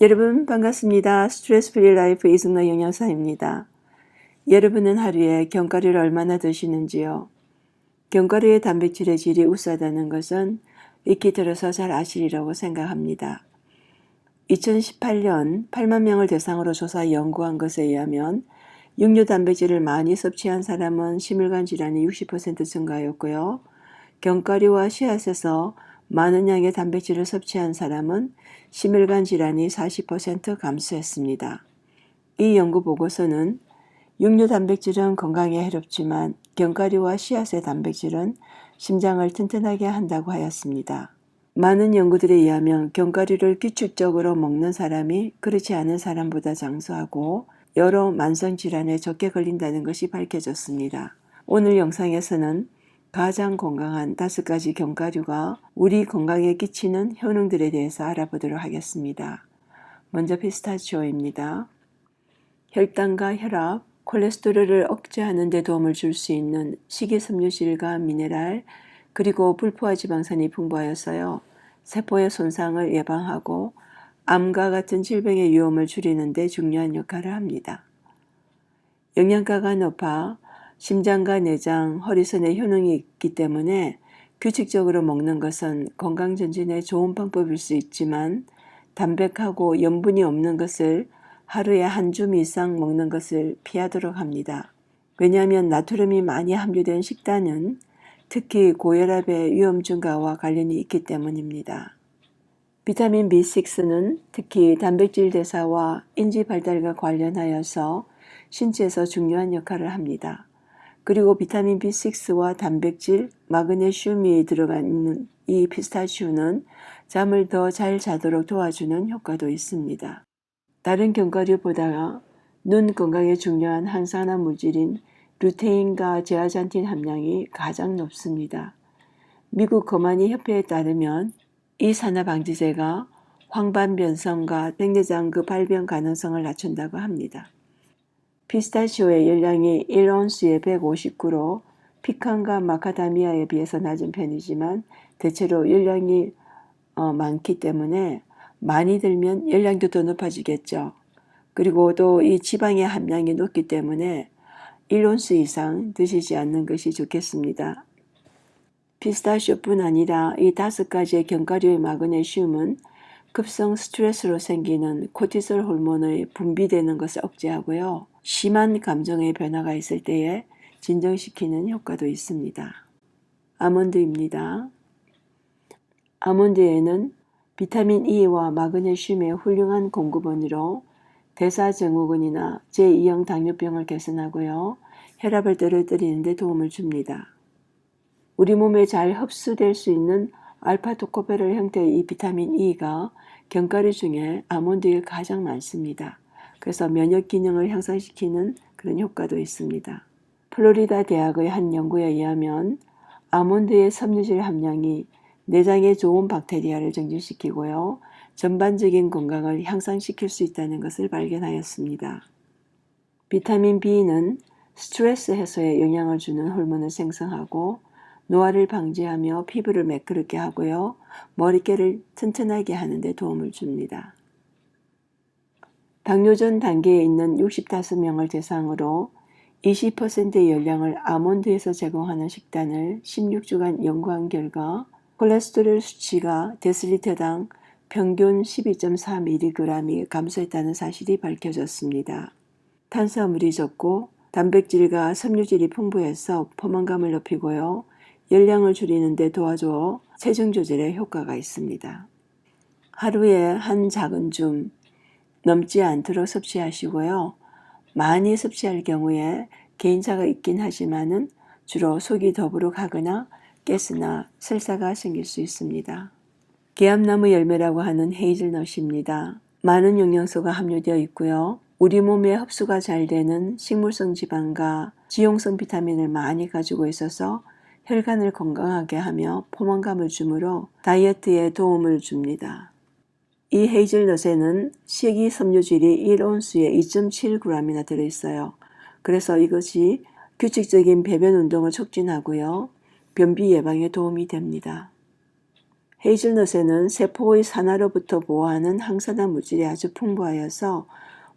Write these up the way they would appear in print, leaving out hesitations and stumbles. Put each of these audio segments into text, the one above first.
여러분 반갑습니다. 스트레스 프리 라이프 이승나 영양사입니다. 여러분은 하루에 견과류를 얼마나 드시는지요? 견과류의 단백질의 질이 우수하다는 것은 익히 들어서 잘 아시리라고 생각합니다. 2018년 8만 명을 대상으로 조사 연구한 것에 의하면 육류 단백질을 많이 섭취한 사람은 심혈관 질환이 60% 증가하였고요. 견과류와 씨앗에서 많은 양의 단백질을 섭취한 사람은 심혈관 질환이 40% 감소했습니다. 이 연구 보고서는 육류 단백질은 건강에 해롭지만 견과류와 씨앗의 단백질은 심장을 튼튼하게 한다고 하였습니다. 많은 연구들에 의하면 견과류를 규칙적으로 먹는 사람이 그렇지 않은 사람보다 장수하고 여러 만성질환에 적게 걸린다는 것이 밝혀졌습니다. 오늘 영상에서는 가장 건강한 5가지 견과류가 우리 건강에 끼치는 효능들에 대해서 알아보도록 하겠습니다. 먼저 피스타치오입니다. 혈당과 혈압, 콜레스테롤을 억제하는 데 도움을 줄 수 있는 식이섬유질과 미네랄, 그리고 불포화 지방산이 풍부하여서요. 세포의 손상을 예방하고 암과 같은 질병의 위험을 줄이는 데 중요한 역할을 합니다. 영양가가 높아 심장과 내장, 허리선에 효능이 있기 때문에 규칙적으로 먹는 것은 건강전진에 좋은 방법일 수 있지만 담백하고 염분이 없는 것을 하루에 한 줌 이상 먹는 것을 피하도록 합니다. 왜냐하면 나트륨이 많이 함유된 식단은 특히 고혈압의 위험 증가와 관련이 있기 때문입니다. 비타민 B6는 특히 단백질 대사와 인지 발달과 관련하여서 신체에서 중요한 역할을 합니다. 그리고 비타민 B6와 단백질, 마그네슘이 들어가 있는 이 피스타치오는 잠을 더 잘 자도록 도와주는 효과도 있습니다. 다른 견과류보다 눈 건강에 중요한 항산화 물질인 루테인과 제아잔틴 함량이 가장 높습니다. 미국 거만이 협회에 따르면 이 산화방지제가 황반변성과 백내장그 발병 가능성을 낮춘다고 합니다. 피스타치오의 열량이 1온스에 159로 피칸과 마카다미아에 비해서 낮은 편이지만 대체로 열량이 많기 때문에 많이 들면 열량도 더 높아지겠죠. 그리고 또 이 지방의 함량이 높기 때문에 1온스 이상 드시지 않는 것이 좋겠습니다. 피스타치오뿐 아니라 이 5가지의 견과류의 마그네슘은 급성 스트레스로 생기는 코티솔 호르몬의 분비되는 것을 억제하고요. 심한 감정의 변화가 있을 때에 진정시키는 효과도 있습니다. 아몬드입니다. 아몬드에는 비타민 E와 마그네슘의 훌륭한 공급원으로 대사증후군이나 제2형 당뇨병을 개선하고요. 혈압을 떨어뜨리는 데 도움을 줍니다. 우리 몸에 잘 흡수될 수 있는 알파토코페롤 형태의 이 비타민 E가 견과류 중에 아몬드에 가장 많습니다. 그래서 면역 기능을 향상시키는 그런 효과도 있습니다. 플로리다 대학의 한 연구에 의하면 아몬드의 섬유질 함량이 내장에 좋은 박테리아를 증진시키고요. 전반적인 건강을 향상시킬 수 있다는 것을 발견하였습니다. 비타민 B는 스트레스 해소에 영향을 주는 호르몬을 생성하고 노화를 방지하며 피부를 매끄럽게 하고요. 머릿결을 튼튼하게 하는 데 도움을 줍니다. 당뇨전 단계에 있는 65명을 대상으로 20%의 열량을 아몬드에서 제공하는 식단을 16주간 연구한 결과 콜레스테롤 수치가 데시리터당 평균 12.4mg이 감소했다는 사실이 밝혀졌습니다. 탄수화물이 적고 단백질과 섬유질이 풍부해서 포만감을 높이고요. 열량을 줄이는 데 도와줘 체중 조절에 효과가 있습니다. 하루에 한 작은 줌 넘지 않도록 섭취하시고요. 많이 섭취할 경우에 개인차가 있긴 하지만은 주로 속이 더부룩하거나 가스나 설사가 생길 수 있습니다. 계암나무 열매라고 하는 헤이즐넛입니다. 많은 영양소가 함유되어 있고요. 우리 몸에 흡수가 잘 되는 식물성 지방과 지용성 비타민을 많이 가지고 있어서 혈관을 건강하게 하며 포만감을 주므로 다이어트에 도움을 줍니다. 이 헤이즐넛에는 식이섬유질이 1온스에 2.7g이나 들어있어요. 그래서 이것이 규칙적인 배변 운동을 촉진하고요. 변비 예방에 도움이 됩니다. 헤이즐넛에는 세포의 산화로부터 보호하는 항산화 물질이 아주 풍부하여서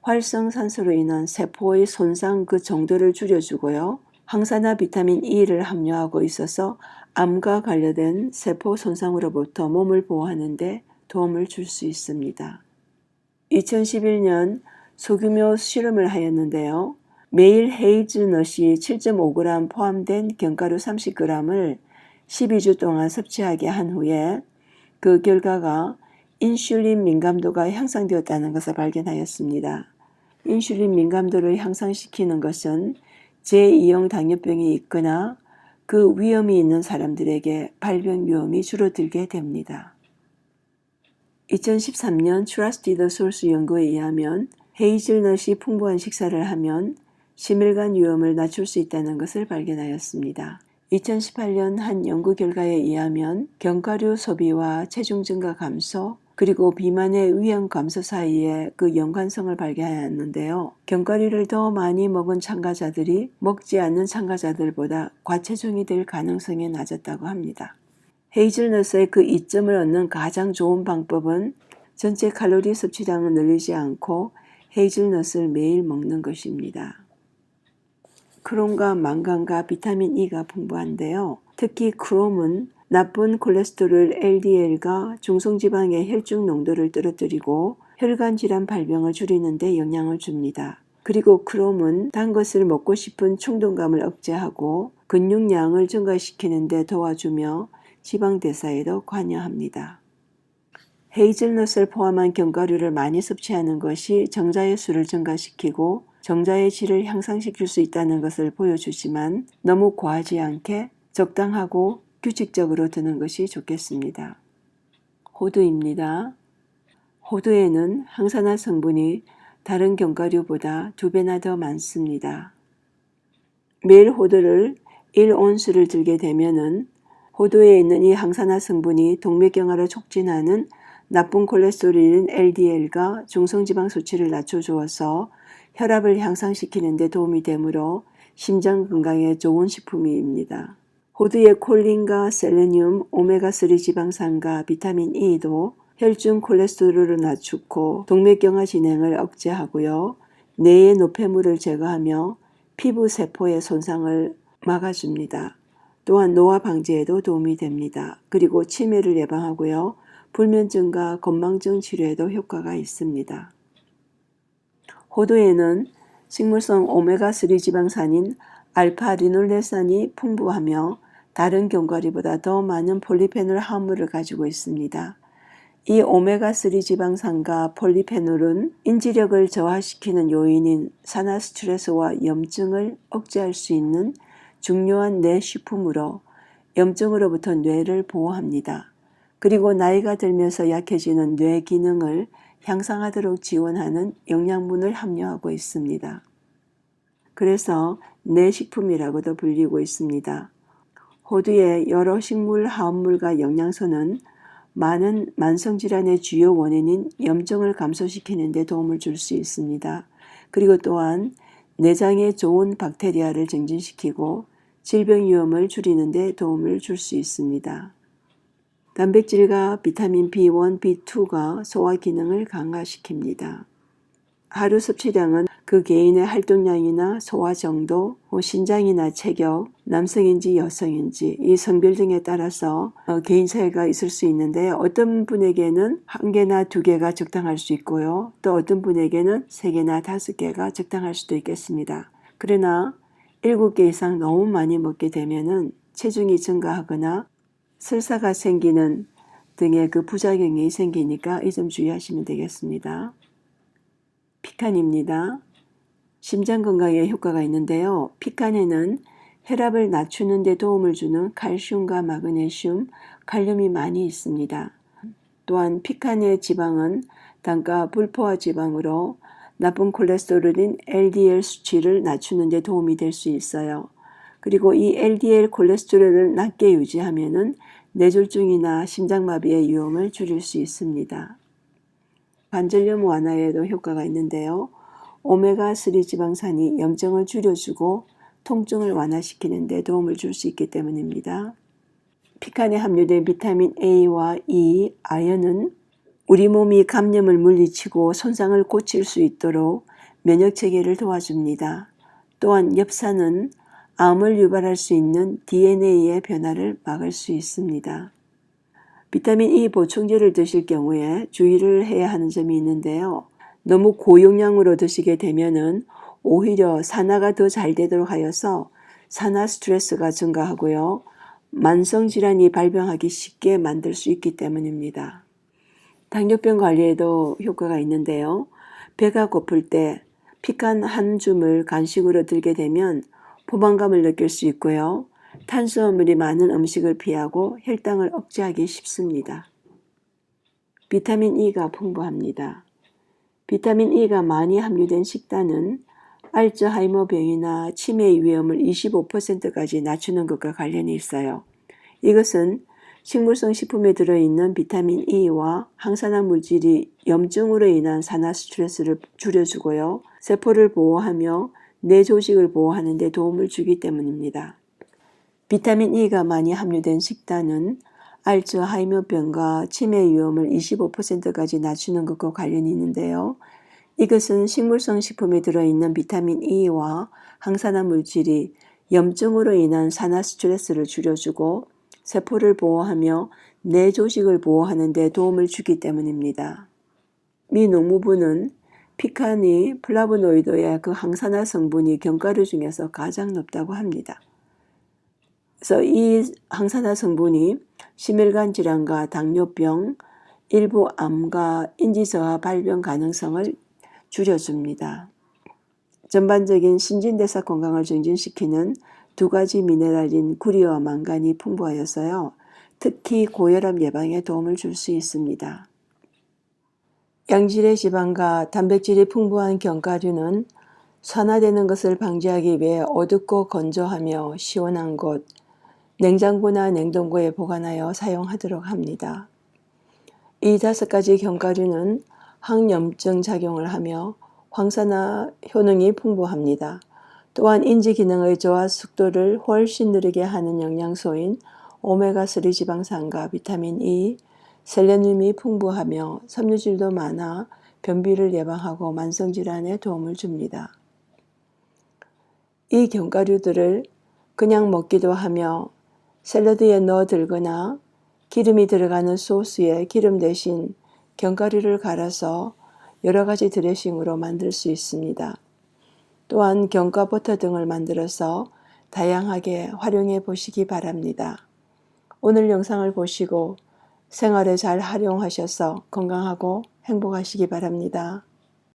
활성산소로 인한 세포의 손상 그 정도를 줄여주고요. 항산화 비타민 E를 함유하고 있어서 암과 관련된 세포 손상으로부터 몸을 보호하는 데 도움을 줄 수 있습니다. 2011년 소규모 실험을 하였는데요. 매일 헤이즐넛이 7.5g 포함된 견과류 30g을 12주 동안 섭취하게 한 후에 그 결과가 인슐린 민감도가 향상되었다는 것을 발견하였습니다. 인슐린 민감도를 향상시키는 것은 제2형 당뇨병이 있거나 그 위험이 있는 사람들에게 발병 위험이 줄어들게 됩니다. 2013년 Trusted Source 연구에 의하면 헤이즐넛이 풍부한 식사를 하면 심혈관 위험을 낮출 수 있다는 것을 발견하였습니다. 2018년 한 연구 결과에 의하면 견과류 소비와 체중 증가 감소 그리고 비만의 위험 감소 사이에 그 연관성을 발견하였는데요. 견과류를 더 많이 먹은 참가자들이 먹지 않는 참가자들보다 과체중이 될 가능성이 낮았다고 합니다. 헤이즐넛의 그 이점을 얻는 가장 좋은 방법은 전체 칼로리 섭취량을 늘리지 않고 헤이즐넛을 매일 먹는 것입니다. 크롬과 망간과 비타민 E가 풍부한데요. 특히 크롬은 나쁜 콜레스테롤 LDL과 중성지방의 혈중 농도를 떨어뜨리고 혈관 질환 발병을 줄이는 데 영향을 줍니다. 그리고 크롬은 단 것을 먹고 싶은 충동감을 억제하고 근육량을 증가시키는 데 도와주며 지방 대사에도 관여합니다. 헤이즐넛을 포함한 견과류를 많이 섭취하는 것이 정자의 수를 증가시키고 정자의 질을 향상시킬 수 있다는 것을 보여주지만 너무 과하지 않게 적당하고 규칙적으로 드는 것이 좋겠습니다. 호두입니다. 호두에는 항산화 성분이 다른 견과류보다 2배나 더 많습니다. 매일 호두를 1온스를 들게 되면은 호두에 있는 이 항산화 성분이 동맥경화를 촉진하는 나쁜 콜레스테롤인 LDL과 중성지방 수치를 낮춰주어서 혈압을 향상시키는 데 도움이 되므로 심장 건강에 좋은 식품입니다. 호두의 콜린과 셀레늄, 오메가3 지방산과 비타민 E도 혈중 콜레스테롤을 낮추고 동맥경화 진행을 억제하고요. 뇌의 노폐물을 제거하며 피부 세포의 손상을 막아줍니다. 또한 노화 방지에도 도움이 됩니다. 그리고 치매를 예방하고요. 불면증과 건망증 치료에도 효과가 있습니다. 호두에는 식물성 오메가3 지방산인 알파리놀레산이 풍부하며 다른 견과류보다 더 많은 폴리페놀 함유를 가지고 있습니다. 이 오메가3 지방산과 폴리페놀은 인지력을 저하시키는 요인인 산화 스트레스와 염증을 억제할 수 있는 중요한 뇌 식품으로 염증으로부터 뇌를 보호합니다. 그리고 나이가 들면서 약해지는 뇌 기능을 향상하도록 지원하는 영양분을 함유하고 있습니다. 그래서 뇌식품이라고도 불리고 있습니다. 호두의 여러 식물 화합물과 영양소는 많은 만성질환의 주요 원인인 염증을 감소시키는 데 도움을 줄 수 있습니다. 그리고 또한 내장에 좋은 박테리아를 증진시키고 질병 위험을 줄이는 데 도움을 줄 수 있습니다. 단백질과 비타민 B1, B2가 소화 기능을 강화시킵니다. 하루 섭취량은 그 개인의 활동량이나 소화 정도, 신장이나 체격, 남성인지 여성인지 이 성별 등에 따라서 개인 차이가 있을 수 있는데 어떤 분에게는 1개나 2개가 적당할 수 있고요. 또 어떤 분에게는 3개나 5개가 적당할 수도 있겠습니다. 그러나 7개 이상 너무 많이 먹게 되면은 체중이 증가하거나 설사가 생기는 등의 그 부작용이 생기니까 이 점 주의하시면 되겠습니다. 피칸입니다. 심장 건강에 효과가 있는데요. 피칸에는 혈압을 낮추는 데 도움을 주는 칼슘과 마그네슘, 칼륨이 많이 있습니다. 또한 피칸의 지방은 단가 불포화 지방으로 나쁜 콜레스테롤인 LDL 수치를 낮추는 데 도움이 될 수 있어요. 그리고 이 LDL 콜레스테롤을 낮게 유지하면은 뇌졸중이나 심장마비의 위험을 줄일 수 있습니다. 관절염 완화에도 효과가 있는데요. 오메가3 지방산이 염증을 줄여주고 통증을 완화시키는 데 도움을 줄 수 있기 때문입니다. 피칸에 함유된 비타민 A와 E, 아연은 우리 몸이 감염을 물리치고 손상을 고칠 수 있도록 면역체계를 도와줍니다. 또한 엽산은 암을 유발할 수 있는 DNA의 변화를 막을 수 있습니다. 비타민 E 보충제를 드실 경우에 주의를 해야 하는 점이 있는데요. 너무 고용량으로 드시게 되면은 오히려 산화가 더 잘 되도록 하여서 산화 스트레스가 증가하고요. 만성질환이 발병하기 쉽게 만들 수 있기 때문입니다. 당뇨병 관리에도 효과가 있는데요. 배가 고플 때 피칸 한 줌을 간식으로 들게 되면 포만감을 느낄 수 있고요. 탄수화물이 많은 음식을 피하고 혈당을 억제하기 쉽습니다. 비타민 E가 풍부합니다. 비타민 E가 많이 함유된 식단은 알츠하이머병이나 치매의 위험을 25%까지 낮추는 것과 관련이 있어요. 이것은 식물성 식품에 들어있는 비타민 E와 항산화 물질이 염증으로 인한 산화 스트레스를 줄여주고요. 세포를 보호하며 뇌 조직을 보호하는 데 도움을 주기 때문입니다. 비타민 E가 많이 함유된 식단은 알츠하이머병과 치매 위험을 25%까지 낮추는 것과 관련이 있는데요. 이것은 식물성 식품에 들어있는 비타민 E와 항산화 물질이 염증으로 인한 산화 스트레스를 줄여주고 세포를 보호하며 뇌 조직을 보호하는 데 도움을 주기 때문입니다. 미 농무부는 피칸이 플라보노이드의 그 항산화 성분이 견과류 중에서 가장 높다고 합니다. 그래서 이 항산화 성분이 심혈관 질환과 당뇨병, 일부 암과 인지저하 발병 가능성을 줄여줍니다. 전반적인 신진대사 건강을 증진시키는 두 가지 미네랄인 구리와 망간이 풍부하여서요. 특히 고혈압 예방에 도움을 줄 수 있습니다. 양질의 지방과 단백질이 풍부한 견과류는 산화되는 것을 방지하기 위해 어둡고 건조하며 시원한 곳, 냉장고나 냉동고에 보관하여 사용하도록 합니다. 이 5가지 견과류는 항염증 작용을 하며 황산화 효능이 풍부합니다. 또한 인지 기능의 저하 속도를 훨씬 느리게 하는 영양소인 오메가3 지방산과 비타민 E, 셀레늄이 풍부하며 섬유질도 많아 변비를 예방하고 만성질환에 도움을 줍니다. 이 견과류들을 그냥 먹기도 하며 샐러드에 넣어 들거나 기름이 들어가는 소스에 기름 대신 견과류를 갈아서 여러 가지 드레싱으로 만들 수 있습니다. 또한 견과버터 등을 만들어서 다양하게 활용해 보시기 바랍니다. 오늘 영상을 보시고 생활에 잘 활용하셔서 건강하고 행복하시기 바랍니다.